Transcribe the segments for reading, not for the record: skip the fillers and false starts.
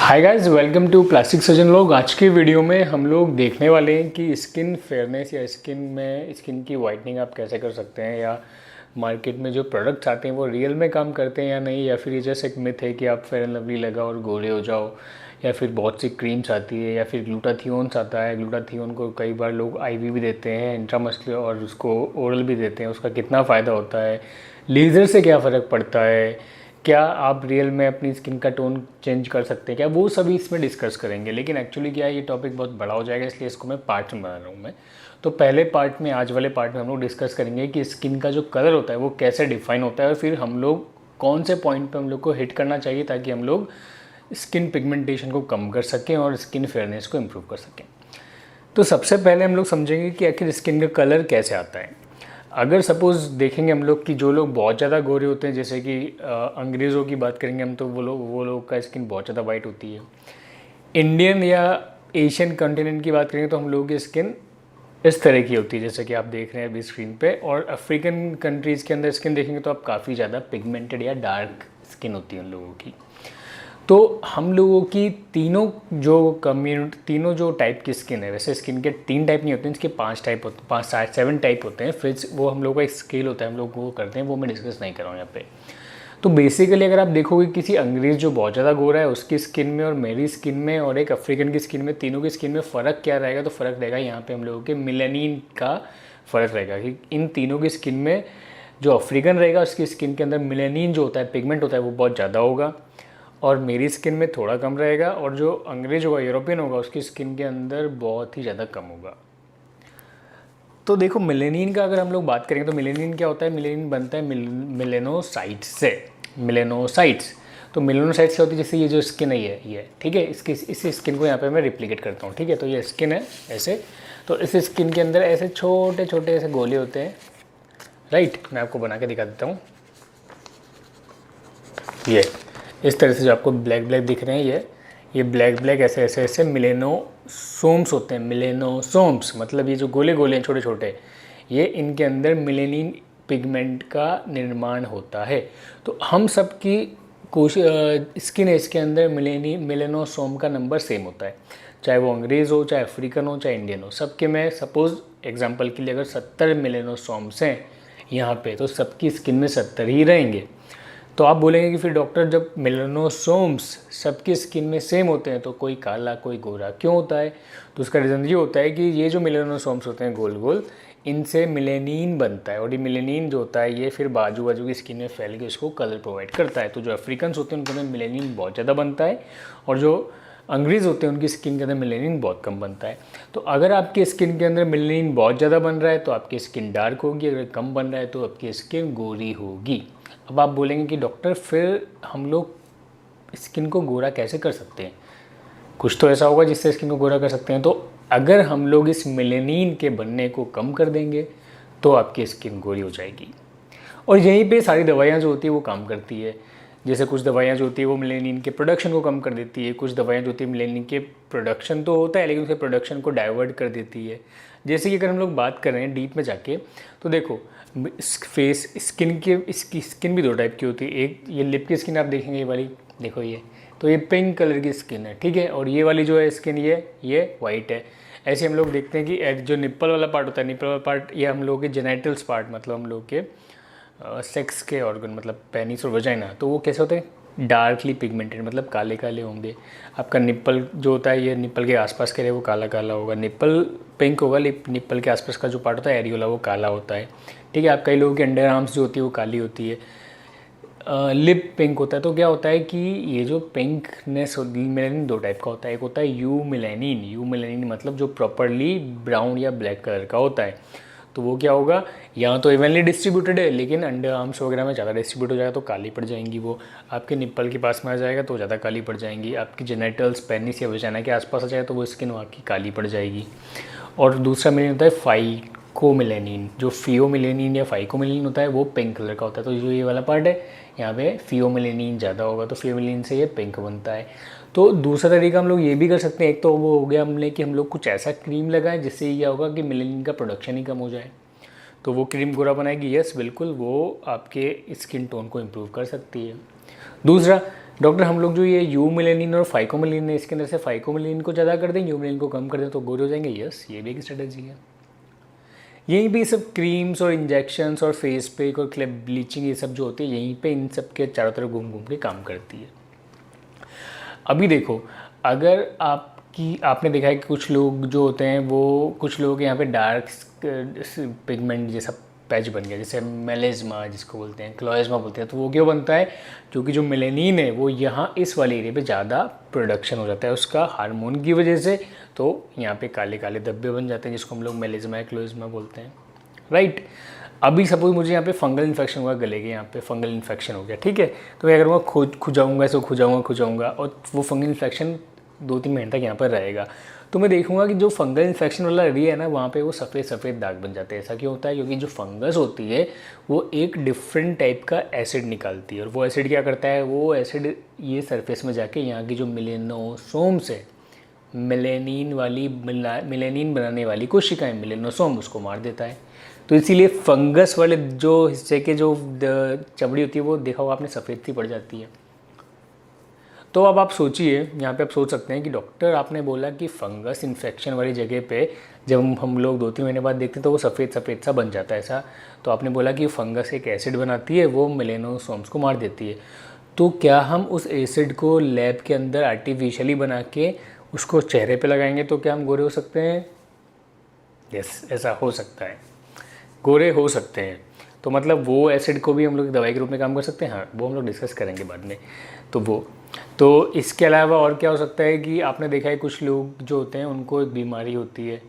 Hi guys, welcome to plastic surgeon लोग। आज की वीडियो में हम लोग देखने वाले हैं कि स्किन फेयरनेस या स्किन की वाइटनिंग आप कैसे कर सकते हैं, या मार्केट में जो प्रोडक्ट्स आते हैं वो रियल में काम करते हैं या नहीं, या फिर ये जैसे एक मिथ है कि आप फेयर एंड लवली लगाओ और गोरे हो जाओ, या फिर बहुत सी क्रीम्स आती है, या फिर ग्लूटाथियोन्स आता है। ग्लूटाथियोन को कई बार लोग आईवी भी देते हैं, इंट्रामस्कुलर, और उसको ओरल भी देते हैं। उसका कितना फ़ायदा होता है, लेज़र से क्या फ़र्क पड़ता है, क्या आप रियल में अपनी स्किन का टोन चेंज कर सकते हैं क्या, वो सभी इसमें डिस्कस करेंगे। लेकिन एक्चुअली क्या है, ये टॉपिक बहुत बड़ा हो जाएगा, इसलिए इसको मैं पार्ट में बना रहा हूँ मैं। तो पहले पार्ट में, आज वाले पार्ट में हम लोग डिस्कस करेंगे कि स्किन का जो कलर होता है वो कैसे डिफाइन होता है, और फिर हम लोग कौन से पॉइंट पे हम लोग को हिट करना चाहिए ताकि हम लोग स्किन पिगमेंटेशन को कम कर सकें और स्किन फेयरनेस को इम्प्रूव कर सकें। तो सबसे पहले हम लोग समझेंगे कि आखिर स्किन का कलर कैसे आता है। अगर सपोज़ देखेंगे हम लोग कि जो लोग बहुत ज़्यादा गोरे होते हैं, जैसे कि अंग्रेज़ों की बात करेंगे हम, तो वो लोग का स्किन बहुत ज़्यादा वाइट होती है। इंडियन या एशियन कॉन्टिनेंट की बात करेंगे तो हम लोगों की स्किन इस तरह की होती है जैसे कि आप देख रहे हैं अभी स्क्रीन पे। और अफ्रीकन कंट्रीज़ के अंदर स्किन देखेंगे तो आप काफ़ी ज़्यादा पिगमेंटेड या डार्क स्किन होती है उन लोगों की। तो हम लोगों की तीनों जो टाइप की स्किन है, वैसे स्किन के 3 टाइप नहीं होते हैं, इसके 5 टाइप होते हैं, 7 टाइप होते हैं। फिर वो हम लोग का एक स्केल होता है, हम लोग वो करते हैं, वो मैं डिस्कस नहीं कर रहा हूँ यहाँ पे। तो बेसिकली अगर आप देखोगे किसी अंग्रेज़ जो बहुत ज़्यादा गोरा है उसकी स्किन में, और मेरी स्किन में, और एक अफ्रीकन की स्किन में, तीनों की स्किन में फ़र्क क्या रहेगा, तो फ़र्क रहेगा यहाँ पे हम लोगों के मेलानिन का फ़र्क रहेगा कि इन तीनों की स्किन में जो अफ्रीकन रहेगा उसकी स्किन के अंदर मेलानिन जो होता है, पिगमेंट होता है, वो बहुत ज़्यादा होगा, और मेरी स्किन में थोड़ा कम रहेगा। और जो अंग्रेज होगा, यूरोपियन होगा, उसकी स्किन के अंदर बहुत ही ज़्यादा कम होगा। तो देखो, मेलेनिन का अगर हम लोग बात करेंगे तो मेलेनिन क्या होता है, मेलेनिन बनता है मेलेनोसाइट्स से। मेलेनोसाइट्स, तो मेलेनोसाइट्स क्या होती है, जैसे ये जो स्किन है ये ठीक है, इस स्किन को यहाँ पे मैं रिप्लिकेट करता हूँ, ठीक है। तो ये स्किन है ऐसे, तो इस स्किन के अंदर ऐसे छोटे छोटे ऐसे गोले होते हैं, राइट। मैं आपको बना के दिखा देता हूँ। ये इस तरह से जो आपको ब्लैक ब्लैक दिख रहे हैं, ये ब्लैक ब्लैक ऐसे ऐसे ऐसे मिलेनोसोम्स होते हैं। मिलेनोसोम्स मतलब ये जो गोले गोले हैं छोटे छोटे, ये इनके अंदर मिलेनिन पिगमेंट का निर्माण होता है। तो हम सब की स्किन है, इसके अंदर मिलेनोसोम का नंबर सेम होता है, चाहे वो अंग्रेज़ हो, चाहे अफ्रीकन हो, चाहे इंडियन हो। सबके में सपोज़ एग्जांपल के लिए अगर 70 मिलेनोसोम्स हैं यहाँ पे, तो सबकी स्किन में 70 ही रहेंगे। तो आप बोलेंगे कि फिर डॉक्टर, जब मेलानोसोम्स सबकी स्किन में सेम होते हैं तो कोई काला कोई गोरा क्यों होता है? तो उसका रीज़न ये होता है कि ये जो मेलानोसोम्स होते हैं गोल गोल, इनसे मिलेनिन बनता है, और ये मिलेनिन जो होता है ये फिर बाजू बाजू की स्किन में फैल के उसको कलर प्रोवाइड करता है। तो जो अफ्रीकन्स होते हैं उनके अंदर मिलेनिन बहुत ज़्यादा बनता है, और जो अंग्रेज़ होते हैं उनकी स्किन के अंदर मिलेनिन बहुत कम बनता है। तो अगर आपकी स्किन के अंदर मिलेनिन बहुत ज़्यादा बन रहा है तो आपकी स्किन डार्क होगी, अगर कम बन रहा है तो आपकी स्किन गोरी होगी। अब आप बोलेंगे कि डॉक्टर फिर हम लोग स्किन को गोरा कैसे कर सकते हैं? कुछ तो ऐसा होगा जिससे स्किन को गोरा कर सकते हैं। तो अगर हम लोग इस मेलेनिन के बनने को कम कर देंगे तो आपकी स्किन गोरी हो जाएगी। और यहीं पे सारी दवाइयाँ जो होती है वो काम करती है। जैसे कुछ दवाइयाँ जो होती है वो मेलेनिन के प्रोडक्शन को कम कर देती है, कुछ दवाइयाँ जो होती है मेलेनिन के प्रोडक्शन तो होता है लेकिन उसके प्रोडक्शन को डाइवर्ट कर देती है। जैसे कि अगर हम लोग बात कर रहे हैं डीप में जाके, तो देखो इसकी स्किन भी 2 टाइप की होती है। एक ये लिप की स्किन आप देखेंगे, ये वाली देखो, ये तो ये पिंक कलर की स्किन है, ठीक है। और ये वाली जो है स्किन, ये वाइट है। ऐसे हम लोग देखते हैं कि जो निप्पल वाला पार्ट होता है, निप्पल वाला पार्ट ये हम लोग के जेनाइटल्स पार्ट, मतलब हम लोग के सेक्स के ऑर्गन, मतलब पेनिस और वजाइना, तो वो कैसे होते हैं, डार्कली पिगमेंटेड, मतलब काले काले होंगे। आपका निप्पल जो होता है, ये निप्पल के आसपास के लिए वो काला काला होगा, निप्पल पिंक होगा, निप्पल के आसपास का जो पार्ट होता है एरियोला, वो काला होता है, ठीक है। आप कई लोगों के अंडर आर्म्स जो होती है वो काली होती है। लिप पिंक होता है। तो क्या होता है कि ये जो पिंकनेस मेलानिन 2 टाइप का होता है। एक होता है यू मेलानिन मतलब जो प्रॉपरली ब्राउन या ब्लैक कलर का होता है। तो वो क्या होगा, यहाँ तो इवनली डिस्ट्रीब्यूटेड है, लेकिन अंडर आर्म्स वगैरह में ज़्यादा डिस्ट्रीब्यूट हो जाएगा तो काली पड़ जाएंगी। वो आपके निप्पल के पास में आ जाएगा तो ज़्यादा काली पड़ जाएंगी। आपकी जेनेटल्स, पेनिस या वजाइना के आसपास आ जाएगा तो वो स्किन वहाँ की काली पड़ जाएगी। और दूसरा मेलानिन होता है फाइकोमेलानिन, जो फियोमेलानिन या फाइकोमेलानिन होता है वो पिंक कलर का होता है। तो जो ये वाला पार्ट है यहाँ पे फियोमेलानिन ज़्यादा होगा, तो फियोमेलानिन से ये पिंक बनता है। तो दूसरा तरीका हम लोग ये भी कर सकते हैं, एक तो वो हो गया हमने कि हम लोग कुछ ऐसा क्रीम लगाएं जिससे ये होगा कि मेलानिन का प्रोडक्शन ही कम हो जाए, तो वो क्रीम गोरा बनाएगी। यस बिल्कुल, वो आपके स्किन टोन को इम्प्रूव कर सकती है। दूसरा, डॉक्टर हम लोग जो ये यू मेलेनिन और फाइकोमेलिन है इसके अंदर से फाइकोमेलिन को ज़्यादा कर दें, यू मेलेनिन को कम कर दें तो गोरे हो जाएंगे। यस, ये भी एक स्ट्रेटजी है। यहीं पे सब क्रीम्स और इंजेक्शंस और फेस पैक और क्लेब ब्लीचिंग ये सब जो होती है यहीं पे इन सब के चारों तरफ घूम घूम के काम करती है। अभी देखो, अगर आपने देखा है कि कुछ लोग जो होते हैं वो कुछ लोगों के यहाँ पे डार्क पिगमेंट जैसा पैच बन गया, जैसे मेलेज्मा जिसको बोलते हैं, क्लोएज्मा बोलते हैं। तो वो क्यों बनता है? क्योंकि जो मेलेनिन है वो यहाँ इस वाले एरिया पे ज़्यादा प्रोडक्शन हो जाता है उसका हार्मोन की वजह से, तो यहाँ पे काले काले धब्बे बन जाते हैं जिसको हम लोग मेलेज्मा या क्लोएज्मा बोलते हैं, राइट। अभी सपोज मुझे यहाँ पे फंगल इन्फेक्शन हुआ गले के, यहाँ पे फंगल इन्फेक्शन हो गया, ठीक है। तो मैं करूँगा खुजाऊँगा, ऐसे खुजाऊँगा और वो फंगल इन्फेक्शन 2-3 महीने तक यहाँ पर रहेगा। तो मैं देखूंगा कि जो फंगल इन्फेक्शन वाला एरिया है ना वहाँ पे वो सफ़ेद सफ़ेद दाग बन जाते हैं। ऐसा क्यों होता है? क्योंकि जो फंगस होती है वो एक डिफरेंट टाइप का एसिड निकालती है, और वो एसिड क्या करता है? वो एसिड ये सरफेस में जाके यहाँ की जो मेलेनोसोम्स है, मेलेनिन बनाने वाली कोशिकाएं मेलेनोसोम, उसको मार देता है। तो इसीलिए फंगस वाले जो हिस्से के जो चमड़ी होती है वो देखा होगा आपने सफ़ेद सी पड़ जाती है। तो अब आप सोचिए, यहाँ पे आप सोच सकते हैं कि डॉक्टर आपने बोला कि फंगस इन्फेक्शन वाली जगह पे जब हम लोग 2-3 महीने बाद देखते हैं तो वो सफ़ेद सफ़ेद सा बन जाता है ऐसा। तो आपने बोला कि फंगस एक एसिड बनाती है, वो मेलेनोसोम्स को मार देती है। तो क्या हम उस एसिड को लैब के अंदर आर्टिफिशियली बना के उसको चेहरे पे लगाएंगे तो क्या हम गोरे हो सकते हैं? यस, ऐसा हो सकता है, गोरे हो सकते हैं। तो मतलब वो एसिड को भी हम लोग दवाई के रूप में काम कर सकते हैं। हाँ, वो हम लोग डिस्कस करेंगे बाद में। तो इसके अलावा और क्या हो सकता है कि आपने देखा है कुछ लोग जो होते हैं उनको एक बीमारी होती है,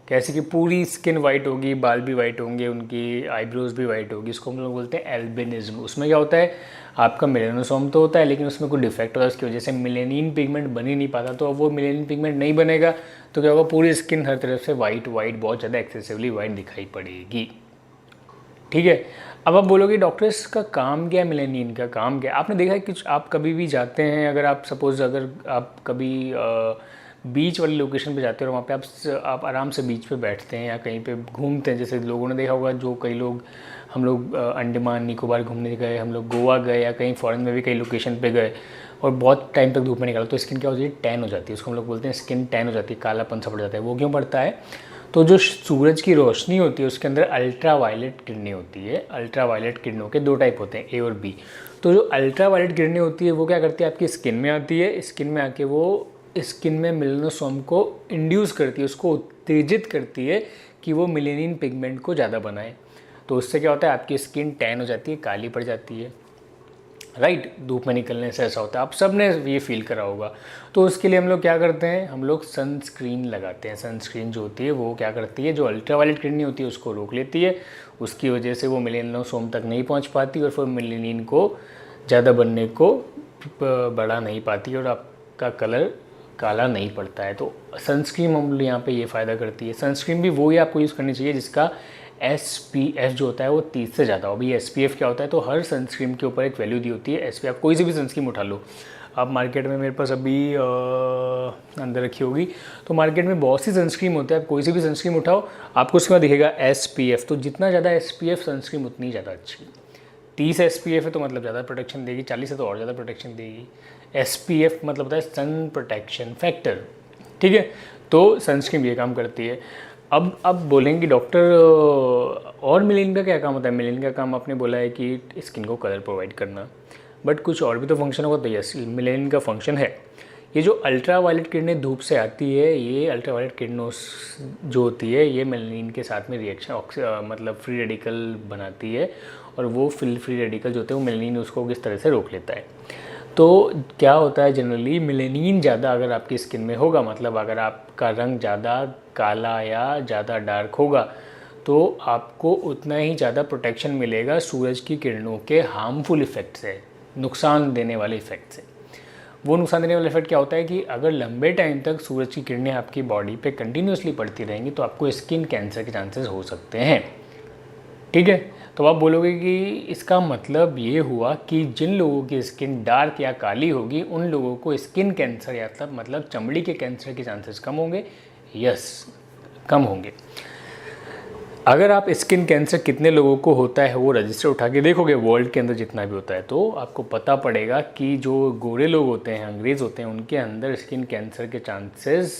कैसे कि पूरी स्किन वाइट होगी, बाल भी वाइट होंगे, उनकी आईब्रोज भी वाइट होगी, इसको हम लोग बोलते हैं एल्बिनिज्म। उसमें क्या होता है? आपका मेलेनोसोम तो होता है लेकिन उसमें कोई डिफेक्ट होता है, उसकी वजह से मेलेनिन पिगमेंट बन ही नहीं पाता। तो अब वो मेलेनिन पिगमेंट नहीं बनेगा तो क्या होगा? पूरी स्किन हर तरफ से वाइट बहुत ज़्यादा एक्सेसिवली वाइट दिखाई पड़ेगी, ठीक है। अब आप बोलोगे डॉक्टर इसका काम क्या है? मेलेनिन का काम क्या है? आपने देखा है कि आप कभी भी जाते हैं, अगर आप कभी बीच वाली लोकेशन पे जाते हो और वहाँ पे आप आराम से बीच पे बैठते हैं या कहीं पे घूमते हैं, जैसे लोगों ने देखा होगा जो कई लोग, हम लोग अंडमान निकोबार घूमने गए, हम लोग गोवा गए या कहीं फॉरेन में भी कई लोकेशन पे गए और बहुत टाइम तक धूप में निकाला तो स्किन क्या हो जाती है? टैन हो जाती है। उसको हम लोग बोलते हैं स्किन टैन हो जाती है, कालापन सा पड़ जाता है। वो क्यों पड़ता है? तो जो सूरज की रोशनी होती है उसके अंदर अल्ट्रा वायलेट किरणें होती है। अल्ट्रा वायलेट किरणों के 2 टाइप होते हैं, ए और बी। तो जो अल्ट्रा वायलेट किरणें होती है वो क्या करती है? आपकी स्किन में आती है, स्किन में आके वो स्किन में मेलेनोसोम को इंड्यूस करती है, उसको उत्तेजित करती है कि वो मेलेनिन पिगमेंट को ज़्यादा बनाए। तो उससे क्या होता है? आपकी स्किन टैन हो जाती है, काली पड़ जाती है, राइट। धूप में निकलने से ऐसा होता है, आप सब ने ये फील करा होगा। तो उसके लिए हम लोग क्या करते हैं? हम लोग सनस्क्रीन लगाते हैं। सनस्क्रीन जो होती है वो क्या करती है? जो अल्ट्रावायलेट किरणें होती है उसको रोक लेती है, उसकी वजह से वो मेलेनोसोम तक नहीं पहुंच पाती और फिर मेलेनिन को ज़्यादा बनने को बढ़ा नहीं पाती और आपका कलर काला नहीं पड़ता है। तो सनस्क्रीन हम यहाँ पे ये फ़ायदा करती है। सनस्क्रीन भी वही आपको यूज़ करनी चाहिए जिसका SPF जो होता है वो 30 से ज़्यादा हो। अभी SPF क्या होता है? तो हर सनस्क्रीन के ऊपर एक वैल्यू दी होती है। SPF कोई सी भी सनस्क्रीन उठा लो आप, मार्केट में मेरे पास अभी अंदर रखी होगी, तो मार्केट में बहुत सी सनस्क्रीन होते हैं। आप कोई सी भी सनस्क्रीन उठाओ आपको उसके बाद दिखेगा SPF। तो जितना ज़्यादा SPF सनस्क्रीन उतनी ज़्यादा अच्छी। 30 SPF है तो मतलब ज़्यादा प्रोटेक्शन देगी, 40 है तो और ज़्यादा प्रोटेक्शन देगी। SPF मतलब होता है सन प्रोटेक्शन फैक्टर, ठीक है। तो सनस्क्रीन ये काम करती है। अब बोलेंगे डॉक्टर और मेलेनिन का क्या काम होता है? मेलेनिन का काम आपने बोला है कि स्किन को कलर प्रोवाइड करना, बट कुछ और भी तो फंक्शन होगा। तो यस, मेलेनिन का फंक्शन है। ये जो अल्ट्रा वायलेट किरणें धूप से आती है, ये अल्ट्रा वायलेट किरणों जो होती है ये मेलेनिन के साथ में रिएक्शन मतलब फ्री रेडिकल बनाती है, और वो फ्री रेडिकल जो होते हैं वो मेलेनिन उसको किस तरह से रोक लेता है। तो क्या होता है जनरली, मेलेनिन ज़्यादा अगर आपकी स्किन में होगा, मतलब अगर आपका रंग ज़्यादा काला या ज़्यादा डार्क होगा तो आपको उतना ही ज़्यादा प्रोटेक्शन मिलेगा सूरज की किरणों के हार्मफुल इफ़ेक्ट से, नुकसान देने वाले इफ़ेक्ट से। वो नुकसान देने वाला इफेक्ट क्या होता है कि अगर लंबे टाइम तक सूरज की किरणें आपकी बॉडी पे कंटिन्यूसली पड़ती रहेंगी तो आपको स्किन कैंसर के चांसेस हो सकते हैं, ठीक है। तो आप बोलोगे कि इसका मतलब ये हुआ कि जिन लोगों की स्किन डार्क या काली होगी उन लोगों को स्किन कैंसर या मतलब चमड़ी के कैंसर के चांसेस कम होंगे। यस, कम होंगे। अगर आप स्किन कैंसर कितने लोगों को होता है वो रजिस्टर उठा के देखोगे वर्ल्ड के अंदर जितना भी होता है, तो आपको पता पड़ेगा कि जो गोरे लोग होते हैं, अंग्रेज़ होते हैं, उनके अंदर स्किन कैंसर के चांसेस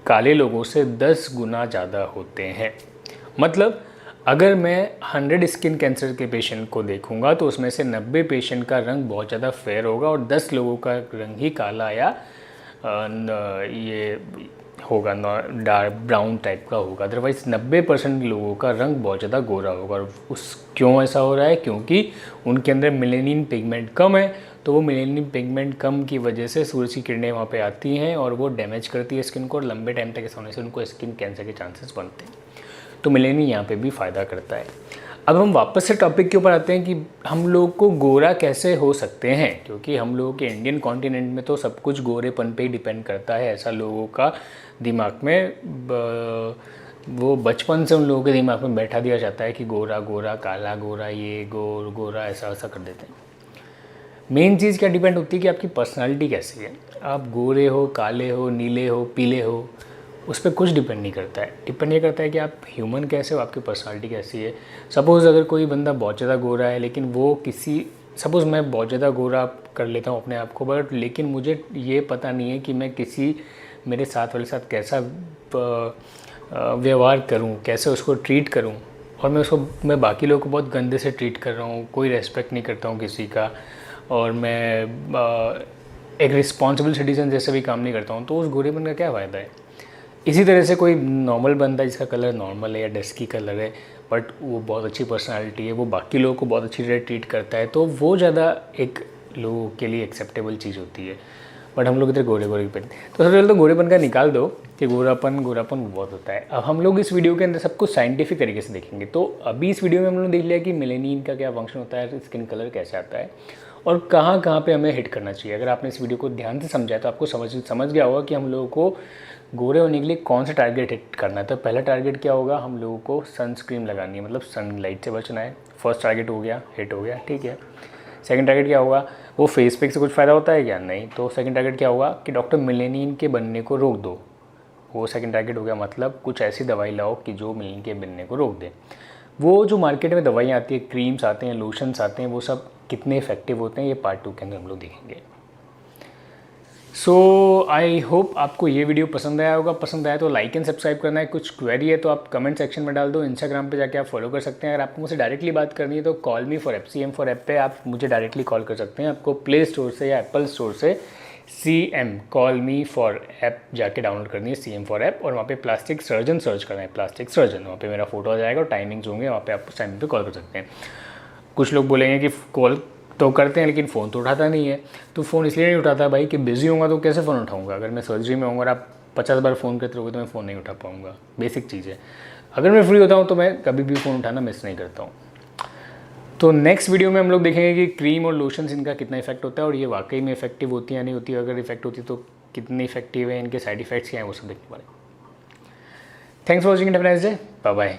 काले लोगों से 10 गुना ज़्यादा होते हैं। मतलब अगर मैं 100 स्किन कैंसर के पेशेंट को देखूंगा तो उसमें से 90 पेशेंट का रंग बहुत ज़्यादा फेयर होगा और 10 लोगों का रंग ही काला या ये होगा डार्क ब्राउन टाइप का होगा। अदरवाइज़ 90% लोगों का रंग बहुत ज़्यादा गोरा होगा। और क्यों ऐसा हो रहा है? क्योंकि उनके अंदर मेलेनिन पिगमेंट कम है। तो वो मेलेनिन पिगमेंट कम की वजह से सूरज की किरणें वहाँ पे आती हैं और वो डैमेज करती है स्किन को, और लंबे टाइम तक ऐसा होने से उनको स्किन कैंसर के चांसेस बनते हैं। तो मेलेनिन यहाँ पे भी फ़ायदा करता है। अब हम वापस से टॉपिक के ऊपर आते हैं कि हम लोग को गोरा कैसे हो सकते हैं, क्योंकि हम लोगों के इंडियन कॉन्टिनेंट में तो सब कुछ गोरेपन पे ही डिपेंड करता है। ऐसा लोगों का दिमाग में वो बचपन से उन लोगों के दिमाग में बैठा दिया जाता है कि गोरा गोरा, काला गोरा, ये गोरा, ऐसा ऐसा कर देते हैं। मेन चीज़ क्या डिपेंड होती है कि आपकी पर्सनालिटी कैसी है। आप गोरे हो, काले हो, नीले हो, पीले हो, उस पर कुछ डिपेंड नहीं करता है। डिपेंड ये करता है कि आप ह्यूमन कैसे हो, आपकी पर्सनालिटी कैसी है। सपोज़ अगर कोई बंदा बहुत ज़्यादा गोरा है, लेकिन वो सपोज़ मैं बहुत ज़्यादा गोरा कर लेता हूँ अपने आप को, बट लेकिन मुझे ये पता नहीं है कि मैं मेरे साथ वाले साथ कैसा व्यवहार करूँ, कैसे उसको ट्रीट करूँ, और मैं बाकी लोगों को बहुत गंदे से ट्रीट कर रहा हूँ, कोई रेस्पेक्ट नहीं करता हूँ किसी का, और मैं एक रिस्पॉन्सिबल सिटीजन जैसे भी काम नहीं करता हूँ, तो उस गोरेपन का क्या फ़ायदा है। इसी तरह से कोई नॉर्मल बंदा जिसका कलर नॉर्मल है या डस्की कलर है, बट वो बहुत अच्छी पर्सनालिटी है, वो बाकी लोगों को बहुत अच्छी तरह ट्रीट करता है, तो वो ज़्यादा एक लोगों के लिए एक्सेप्टेबल चीज़ होती है। बट हम लोग इधर गोरे पे, तो सबसे पहले तो गोरेपन का निकाल दो कि गोरापन बहुत होता है। अब हम लोग इस वीडियो के अंदर सब कुछ साइंटिफिक तरीके से देखेंगे। तो अभी इस वीडियो में हम लोग देख लिया कि मेलेनिन का क्या फंक्शन होता है, स्किन कलर कैसे आता है, और कहाँ कहाँ पे हमें हिट करना चाहिए। अगर आपने इस वीडियो को ध्यान से समझा है तो आपको समझ गया होगा कि हम लोगों को गोरे होने के लिए कौन सा टारगेट हिट करना है। तो पहला टारगेट क्या होगा, हम लोगों को सनस्क्रीन लगानी है, मतलब सनलाइट से बचना है। फर्स्ट टारगेट हो गया, हिट हो गया, ठीक है। सेकंड टारगेट क्या होगा, वो फेस पैक से कुछ फ़ायदा होता है क्या? नहीं। तो सेकंड टारगेट क्या होगा कि डॉक्टर मेलेनिन के बनने को रोक दो, वो सेकंड टारगेट हो गया। मतलब कुछ ऐसी दवाई लाओ कि जो मेलेनिन के बनने को रोक दे। वो जो मार्केट में दवाइयाँ आती है, क्रीम्स आते हैं, लोशंस आते हैं, वो सब कितने इफेक्टिव होते हैं ये पार्ट 2 के अंदर हम लोग देखेंगे। सो आई होप आपको ये वीडियो पसंद आया होगा। पसंद आया तो लाइक एंड सब्सक्राइब करना है। कुछ क्वेरी है तो आप कमेंट सेक्शन में डाल दो। इंस्टाग्राम पे जाके आप फॉलो कर सकते हैं। अगर आपको मुझसे डायरेक्टली बात करनी है तो call me for CM for app पे आप मुझे डायरेक्टली कॉल कर सकते हैं। आपको प्ले स्टोर से या एप्पल स्टोर से CM call me for app जाके डाउनलोड करनी है, CM फॉर ऐप, और वहाँ पे प्लास्टिक सर्जन सर्च करना है, प्लास्टिक सर्जन। वहाँ पे मेरा फोटो आ जाएगा और टाइमिंग्स होंगे, वहाँ पे आप उस टाइम पे कॉल कर सकते हैं। कुछ लोग बोलेंगे कि कॉल तो करते हैं लेकिन फ़ोन तो उठाता नहीं है। तो फ़ोन इसलिए नहीं उठाता भाई कि बिज़ी होऊंगा तो कैसे फ़ोन उठाऊंगा। अगर मैं सर्जरी में होऊंगा और आप 50 बार फ़ोन करते रहोगे तो मैं फ़ोन नहीं उठा पाऊंगा। बेसिक चीज़ है। अगर मैं फ्री होता हूँ तो मैं कभी भी फ़ोन उठाना मिस नहीं करता हूँ। तो नेक्स्ट वीडियो में हम लोग देखेंगे कि क्रीम और लोशंस इनका कितना इफेक्ट होता है और ये वाकई में इफेक्टिव होती है या नहीं होती है। अगर इफेक्ट होती है तो कितनी इफेक्टिव है, इनके साइड इफेक्ट्स क्या हैं, वो सब देखने वाले। Thanks for watching, have a nice day, bye bye.